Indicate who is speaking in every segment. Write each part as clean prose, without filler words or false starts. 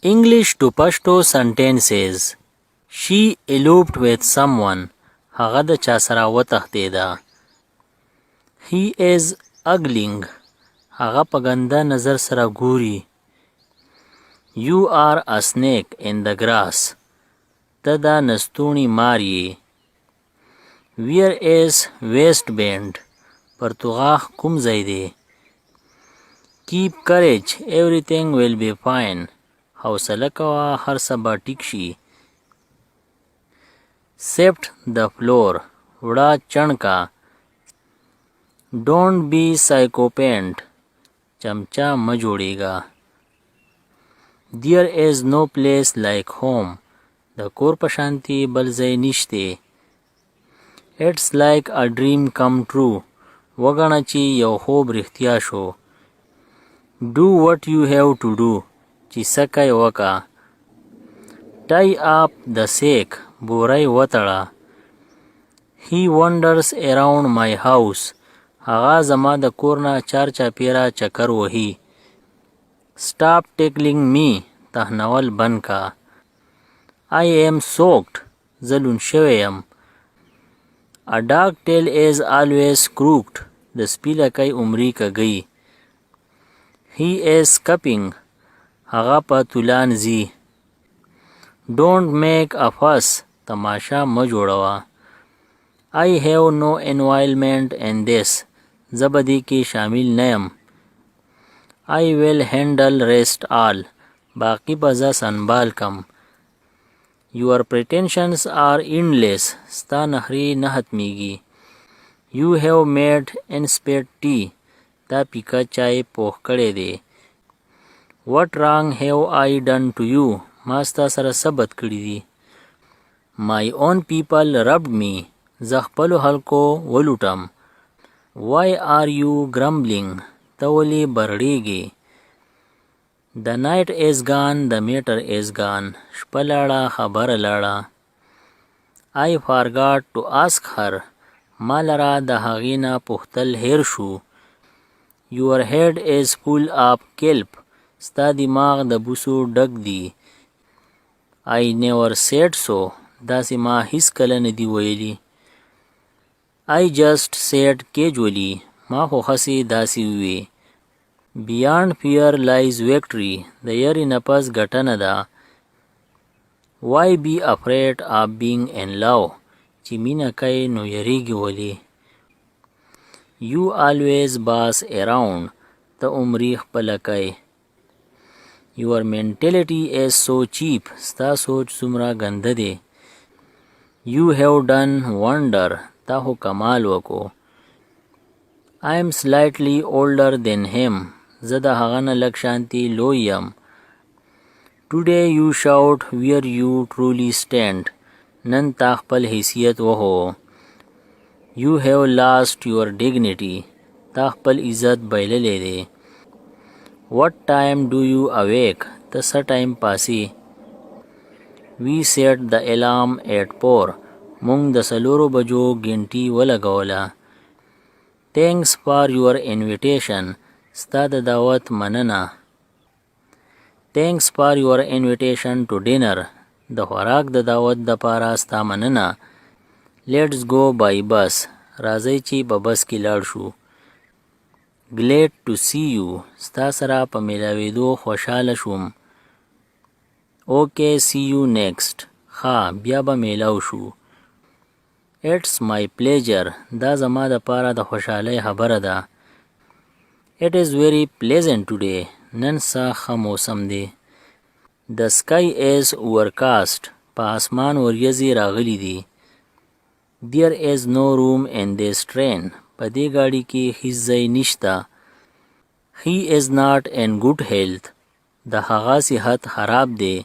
Speaker 1: English to Pashto sentences. She eloped with someone. هغه د چا سره وتښتېده. He is ugling. هغه په ګنده نظر سره ګوري. You are a snake in the grass. ته د نستوڼي مار یې. Where is West Bend? پرتوغاښ کوم ځای دی؟ Keep courage. Everything will be fine. حوصله کوه هر څه به ټیک شي. Sift the floor. وړه چڼکه. Don't be psychopath. چمچا مه جوړیږه. There is no place like home. د کور په شانتي بل ځای نشته. It's like a dream come true. وګڼه چې یو خوب رښتیا شو. Do what you have to do. چې څه کوې وکړه. Tie up the sack. بوری وتړه. He wanders around my house. هغه زما د کور نه چار چاپیره چکر وهي. Stop tickling me. تهنول بند کا. I am soaked. زه لوند شوی یم. A dog tail is always crooked. د سپي لکۍ عمري کږی. He is scupping. هغه په طولان ځي. Don't make a fuss. تماشا مه جوړوه. I have no involvement in this. زه به دې کې شامل نه یم. I will handle rest all. باقی به زه سنبال کم. Your pretensions are endless. ستا نخرې نه ختمیږي. You have made insipid tea. تا پیکه چای پوخ کړی دی. What wrong have I done to you? ما ستا سره څه بد کړي دي. My own people robbed me. زه خپلو خلکو ولوټم. Why are you grumbling? ته ولې برړېږې. The night is gone, the matter is gone. شپه لاړه خبره لاړه. I forgot to ask her. ما لره د هغې نه پوښتل هیر شو. Your head is full of kelp. ستا دماغ د بوسو ډک دی. I never said so. داسې ما هیڅ کله نه دی ویلي. I just said casually. ما خو خسې داسې ووی. Beyond fear lies victory. د یاري نه پس ګټنه ده. Why be afraid of being in love? چې مینه کوي نو یریږي ولې. You always boss around. ته عمري خپله کوي. Your mentality is so cheap. ستا سوچ څومره ګنده دی. You have done wonder. تا خو کمال وکو. I am slightly older than him. زه د هغه نه لږ شانتي لوی یم. Today you shout where you truly stand. نن تا خپل حیثیت وهو. You have lost your dignity. تا خپل عزت بایللی دی. What time do you awake? ته څه ټایم پاسي. We set the alarm at 4. مونږ د 4 بجو ګنټي ولګوله. Thanks for your invitation. ستا د دعوت مننه. Thanks for your invitation to dinner. د خوراک د دعوت د پاره ستا مننه. Let's go by bus. راځئ چې په بس کې لاړ شو. Glad to see you. ستا سره په میلاوېدو خوشحاله شوم. Okay, see you next. ښه بیا به میلاو شو. It's my pleasure. دا زما د پاره د خوشحالۍ خبره ده. It is very pleasant today. نن څه ښه موسم دی. The sky is overcast. په اسمان وریځې راغلي دي. There is no room in this train. په دې ګاډي کې هیڅ ځای نشته. He is not in good health. د هغه صحت خراب دی.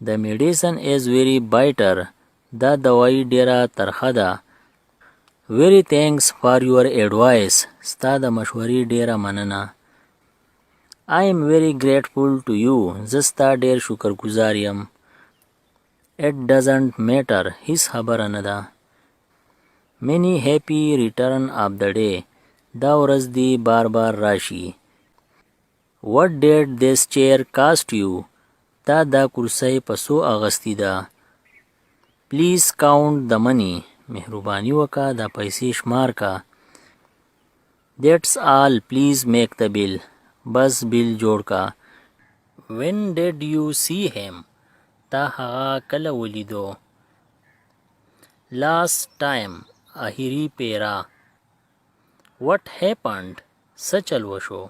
Speaker 1: The medicine is very bitter. دا دوايي ډیره ترخه ده. Very thanks for your advice. ستا د مشورې ډیره مننه. I am very grateful to you. زه ستا ډیر شکرګزار یم. It doesn't matter. هیڅ خبره نه ده. Many happy return of the day. دا ورځ دی بار بار راشي. What did this chair cost you? تا دا کرسۍ په څو اغستی ده؟ پلیز کاونټ د منی. مهرباني وکړه دا پیسې شمار کا. دیټس آل پلیز میک د بیل. بس بیل جوړ کا. when did you see him؟ تا هغه کله ولیدو؟ last time اخیری پیرا. what happened؟ څه چل وشو؟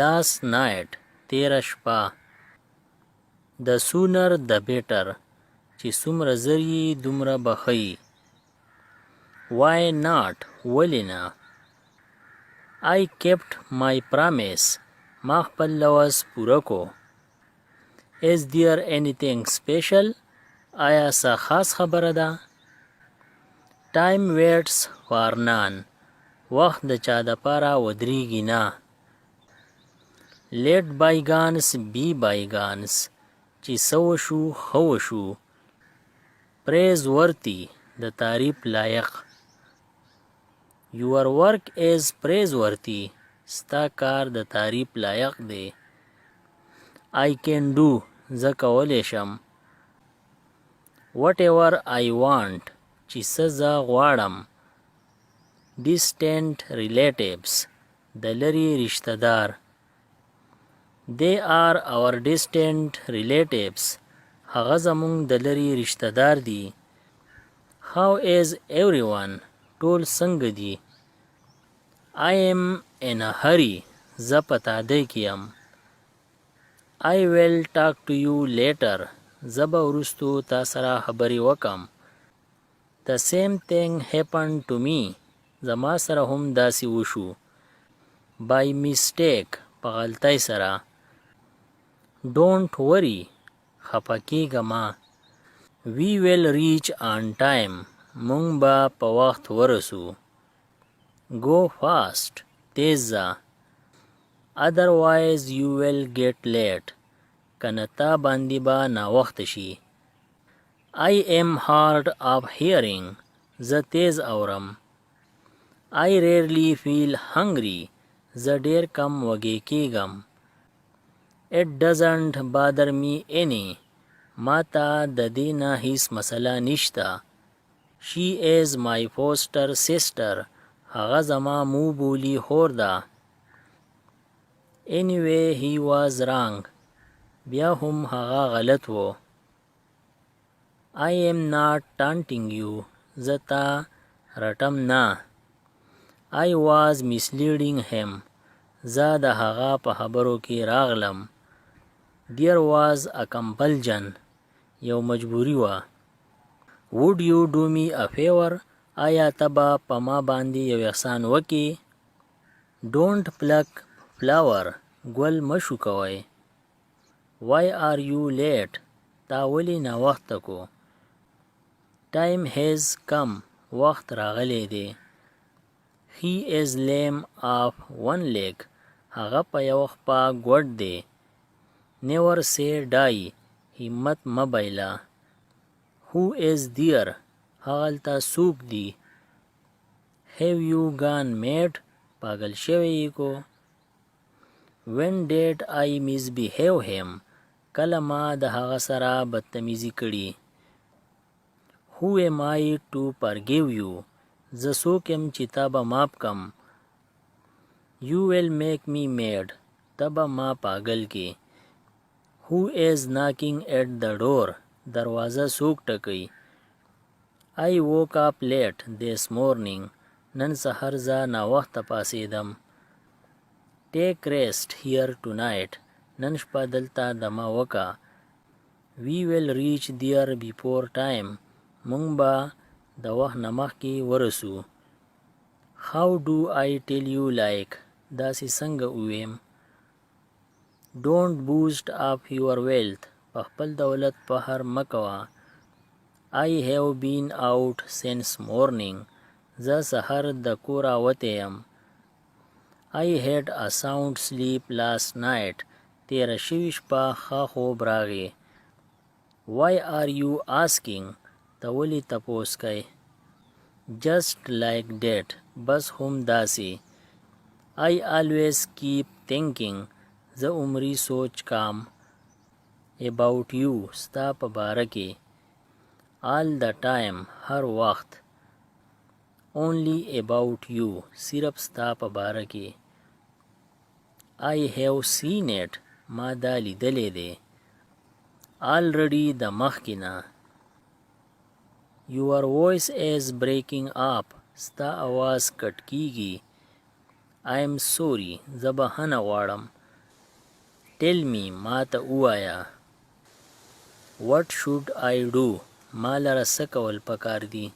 Speaker 1: last night تیره شپه. the sooner the better چې څومره زر یې دومره به ښه یي. why not ولې نه؟ I kept my promise ما خپل لوز پوره کو. is there anything special؟ آیا څه خاص خبره ده؟ time waits for none وخت د چا دپاره ودرېږي نه. let bygones be bygones چې څه وشو ښه وشو. praise worthy د تعریف لایق. your work is praiseworthy ستا کار د تعریف لایق دی. I can do زه کولی شم. whatever I want چې څه زه غواړم. distant relatives د لرې رشته دار. they are our distant relatives هغه زمونږ د لرې رشته دار دي. how is everyone ټول څنګه دي؟ I am in a hurry زه په تادۍ کې یم. I will talk to you later زه به وروستو تا سره خبرې وکم. the same thing happened to me زما سره هم داسې وشو. by mistake په غلطۍ سره. don't worry خفه کېږه مه. we will reach on time مونږ به په وخت ورسو. go fast تیز ځه. otherwise you will get late کنه تا باندې به ناوخته شي. I am hard of hearing زه تیز اورم. I rarely feel hungry زه ډیر کم وږی کېږم. it doesn't bother me any ما ته د دې نه هیڅ مسله نشته. she is my foster sister هغه زما مو بولی خور ده. anyway he was wrong بیا هم هغه غلط و. I am not taunting you زه تا رټم نه. I was misleading him زه د هغه په خبرو کې راغلم. there was a compulsion یو مجبوری وه. would you do me a favor آیا ته به په ما باندې یو احسان وکې؟ don't pluck flower ګل مشو کوئ. why are you late تا ولې ناوخته کو؟ time has come وخت راغلی دی. he is lame of one leg هغه په یو خپه ګوډ دی. never say die همت مه بایله. who is there هغلته څوک دی؟ have you gone mad پاگل شوی یې کو؟ when did I misbehave him کله ما د هغه سره بدتمیزي کړي؟ who am I to forgive you زه څوک یم چې تا به ماف کم. you will make me mad ته به ما پاگل کې. who is knocking at the door دروازه څوک ټکوي؟ I woke up late this morning نن سحر زه ناوخته پاسېدم. take rest here tonight نن شپه دلته دمه وکه. we will reach there before time مونږ به د وخت نه مخکې ورسو. how do I tell you like داسې څنګه وویم؟ don't boast of your wealth په خپل دولت فخر مه کوه. I have been out since morning زه سحر د کوره وتی یم. I had a sound sleep last night تیره شوي شپه ښه خوب راغی. why are you asking ته ولې تپوس کوې؟ just like that بس هم داسې. I always keep thinking زه عمري سوچ کام. about you ستا په باره کې all the time هر وخت only about you صرف ستا په باره کې I have seen it ما دا لیدلی دی already د مخکې نه your voice is breaking up ستا आवाज کټ کیږي I am sorry زه بخښنه غواړم tell me ما ته ووایه what should I do ما لره څه کول پکار دي